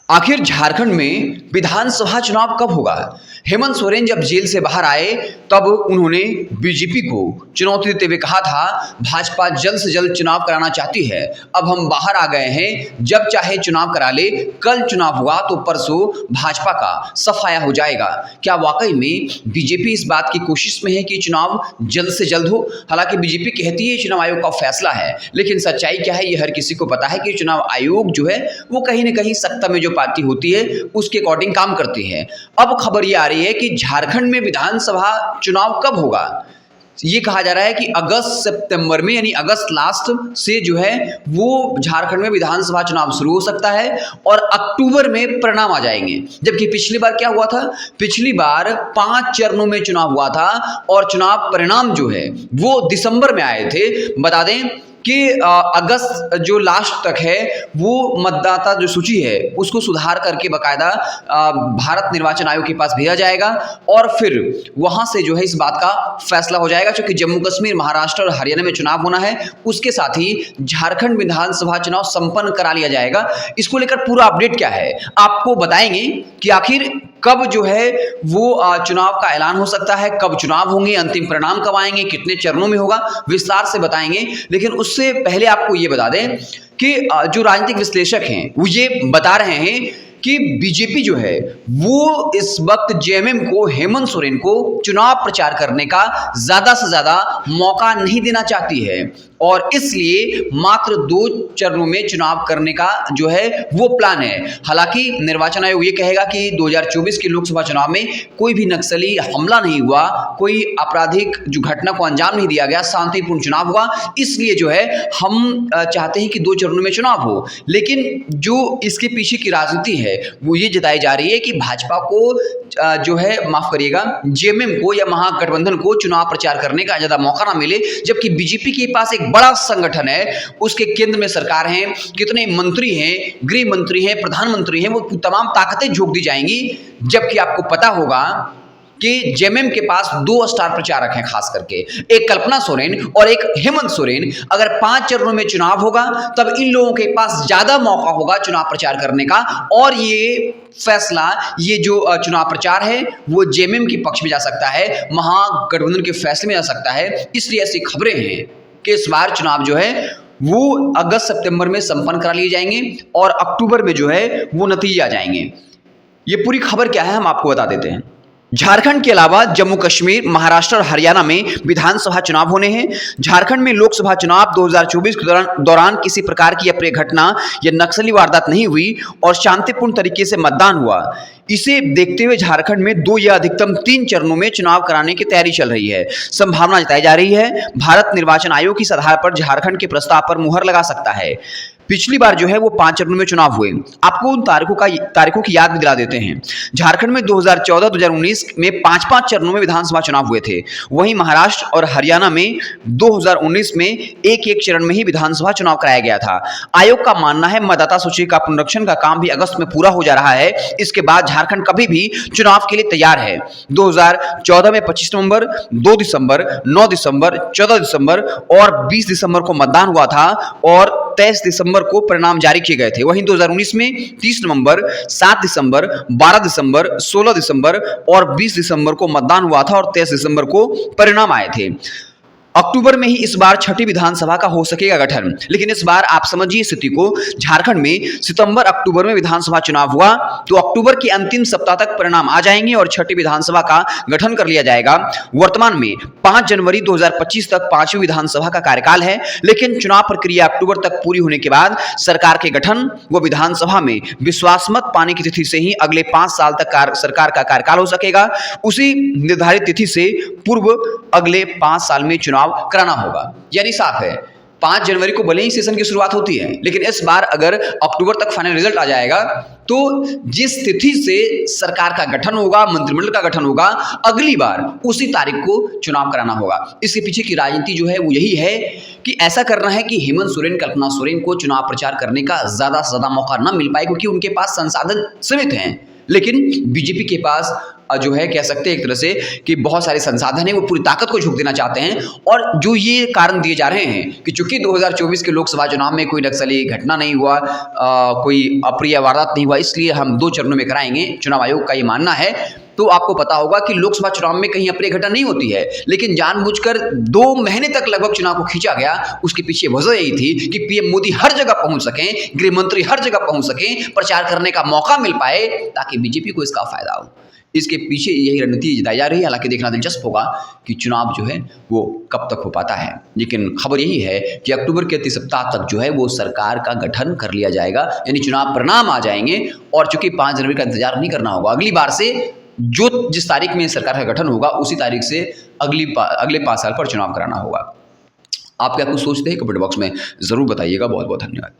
आखिर झारखंड में विधानसभा चुनाव कब होगा? हेमंत सोरेन जब जेल से बाहर आए तब उन्होंने बीजेपी को चुनौती देते हुए कहा था, भाजपा जल्द से जल्द चुनाव कराना चाहती है। अब हम बाहर आ गए हैं, जब चाहे चुनाव करा ले। कल चुनाव हुआ तो परसों भाजपा का सफाया हो जाएगा। क्या वाकई में बीजेपी इस बात की कोशिश में है कि चुनाव जल्द से जल्द हो? हालांकि बीजेपी कहती है चुनाव आयोग का फैसला है, लेकिन सच्चाई क्या है ये हर किसी को पता है कि चुनाव आयोग जो है वो कहीं ना कहीं सत्ता में जो पार्टी होती है उसके अकॉर्डिंग काम करती है। अब खबर ये आ रही है कि झारखंड में विधानसभा चुनाव कब होगा। ये कहा जा रहा है कि अगस्त सितंबर में, यानी अगस्त लास्ट से जो है वो झारखंड में विधानसभा चुनाव शुरू हो सकता है और अक्टूबर में परिणाम आ जाएंगे। जबकि पिछली बार क्या हुआ था? पिछली बार 5 चरणों में चुनाव हुआ था और चुनाव परिणाम जो है वो दिसंबर में आए थे। बता दें कि अगस्त जो लास्ट तक है वो मतदाता जो सूची है उसको सुधार करके बकायदा भारत निर्वाचन आयोग के पास भेजा जाएगा और फिर वहां से जो है इस बात का फैसला हो जाएगा। क्योंकि जम्मू कश्मीर, महाराष्ट्र और हरियाणा में चुनाव होना है, उसके साथ ही झारखंड विधानसभा चुनाव संपन्न करा लिया जाएगा। इसको लेकर पूरा अपडेट क्या है आपको बताएंगे कि आखिर कब जो है वो चुनाव का ऐलान हो सकता है, कब चुनाव होंगे, अंतिम परिणाम कब आएंगे, कितने चरणों में होगा, विस्तार से बताएंगे। लेकिन उससे पहले आपको ये बता दें कि जो राजनीतिक विश्लेषक हैं वो ये बता रहे हैं कि बीजेपी जो है वो इस वक्त जेएमएम को, हेमंत सोरेन को चुनाव प्रचार करने का ज्यादा से ज्यादा मौका नहीं देना चाहती है और इसलिए मात्र 2 चरणों में चुनाव करने का जो है वो प्लान है। हालांकि निर्वाचन आयोग ये कहेगा कि 2024 के लोकसभा चुनाव में कोई भी नक्सली हमला नहीं हुआ, कोई आपराधिक जो घटना को अंजाम नहीं दिया गया, शांतिपूर्ण चुनाव हुआ, इसलिए जो है हम चाहते हैं कि 2 चरणों में चुनाव हो। लेकिन जो इसके पीछे की राजनीति है वो ये जताई जा रही है कि भाजपा को जो है, माफ करिएगा, जेएमएम को या महागठबंधन को चुनाव प्रचार करने का ज्यादा मौका ना मिले। जबकि बीजेपी के पास एक बड़ा संगठन है, उसके केंद्र में सरकार है, कितने मंत्री हैं, गृह मंत्री हैं, प्रधानमंत्री हैं, वो तमाम ताकतें झोंक दी जाएंगी। जबकि आपको पता होगा कि जेएमएम के पास 2 स्टार प्रचारक हैं, खास करके एक कल्पना सोरेन और एक हेमंत सोरेन। अगर 5 चरणों में चुनाव होगा तब इन लोगों के पास ज्यादा मौका होगा चुनाव प्रचार करने का और ये फैसला, ये जो चुनाव प्रचार है वो जेएमएम के पक्ष में जा सकता है, महागठबंधन के फैसले में जा सकता है। इसलिए ऐसी खबरें हैं कि इस बार चुनाव जो है वो अगस्त सितंबर में संपन्न करा लिए जाएंगे और अक्टूबर में जो है वो नतीजे आ जाएंगे। ये पूरी खबर क्या है हम आपको बता देते हैं। झारखंड के अलावा जम्मू कश्मीर, महाराष्ट्र और हरियाणा में विधानसभा चुनाव होने हैं। झारखंड में लोकसभा चुनाव 2024 के दौरान किसी प्रकार की अप्रिय घटना या नक्सली वारदात नहीं हुई और शांतिपूर्ण तरीके से मतदान हुआ। इसे देखते हुए झारखंड में 2 या अधिकतम 3 चरणों में चुनाव कराने की तैयारी चल रही है। संभावना जताई जा रही है भारत निर्वाचन आयोग इस आधार पर झारखंड के प्रस्ताव पर मुहर लगा सकता है। पिछली बार जो है वो 5 चरणों में चुनाव हुए। आपको उन तारीखों की याद भी दिला देते हैं। झारखंड में 2014-2019 में 5-5 चरणों में विधानसभा चुनाव हुए थे। वहीं महाराष्ट्र और हरियाणा में 2019 में एक चरण में ही विधानसभा चुनाव कराया गया था। आयोग का मानना है मतदाता सूची का पुनरीक्षण का काम भी अगस्त में पूरा हो जा रहा है। इसके बाद झारखंड कभी भी चुनाव के लिए तैयार है। 2014 में 25 नवंबर, 2 दिसंबर, 9 दिसंबर, 14 दिसंबर और 20 दिसंबर को मतदान हुआ था और 23 दिसंबर को परिणाम जारी किए गए थे। वहीं 2019 में 30 नवंबर, 7 दिसंबर, 12 दिसंबर, 16 दिसंबर और 20 दिसंबर को मतदान हुआ था और 23 दिसंबर को परिणाम आए थे। अक्टूबर में ही इस बार 6ठी विधानसभा का हो सकेगा गठन। लेकिन इस बार आप समझिए स्थिति को, झारखंड में सितंबर अक्टूबर में विधानसभा चुनाव हुआ तो अक्टूबर के अंतिम सप्ताह तक परिणाम आ जाएंगे और 6ठी विधानसभा का गठन कर लिया जाएगा। वर्तमान में 5 जनवरी 2025 तक 5वीं विधानसभा का कार्यकाल है। लेकिन चुनाव प्रक्रिया अक्टूबर तक पूरी होने के बाद सरकार के गठन व विधानसभा में विश्वास मत पाने की तिथि से ही अगले 5 साल तक सरकार का कार्यकाल हो सकेगा। उसी निर्धारित तिथि से पूर्व अगले 5 साल में चुनाव कराना होगा। यानी साफ है 5 जनवरी को भले ही सेशन की शुरुआत होती है, लेकिन इस बार अगर अक्टूबर तक फाइनल रिजल्ट आ जाएगा तो जिस तिथि से सरकार का गठन होगा, मंत्रिमंडल का गठन होगा, अगली बार उसी तारीख को चुनाव कराना होगा। इसके पीछे की राजनीति जो है वो यही है कि ऐसा करना है कि हेमंत सोरेन, कल्पना सोरेन को चुनाव प्रचार करने का ज्यादा से ज्यादा मौका न मिल पाए, क्योंकि उनके पास संसाधन सीमित हैं। लेकिन बीजेपी के पास जो है कह सकते हैं एक तरह से कि बहुत सारे संसाधन है वो पूरी ताकत को झोंक देना चाहते हैं। और जो ये कारण दिए जा रहे हैं कि चूंकि 2024 के लोकसभा चुनाव में कोई नक्सली घटना नहीं हुआ, कोई अप्रिय वारदात नहीं हुआ, इसलिए हम 2 चरणों में कराएंगे, चुनाव आयोग का ये मानना है। तो आपको पता होगा कि लोकसभा चुनाव में कहीं अप्रिय घटना नहीं होती है, लेकिन जानबूझकर 2 महीने तक लगभग चुनाव को खींचा गया। उसके पीछे वजह यही थी कि पीएम मोदी हर जगह पहुंच सकें, गृह मंत्री हर जगह पहुंच सकें, प्रचार करने का मौका मिल पाए ताकि बीजेपी को इसका फायदा हो। इसके पीछे यही रणनीति जताई जा रही है। हालांकि देखना दिलचस्प होगा कि चुनाव जो है वो कब तक हो पाता है, लेकिन खबर यही है कि अक्टूबर के 30 सप्ताह तक जो है वो सरकार का गठन कर लिया जाएगा, यानी चुनाव परिणाम आ जाएंगे। और चूंकि 5 जनवरी का इंतजार नहीं करना होगा, अगली बार से जिस तारीख में सरकार का गठन होगा उसी तारीख से अगले 5 साल पर चुनाव कराना होगा। आप क्या कुछ सोचते हैं? कमेंट बॉक्स में जरूर बताइएगा। बहुत बहुत धन्यवाद।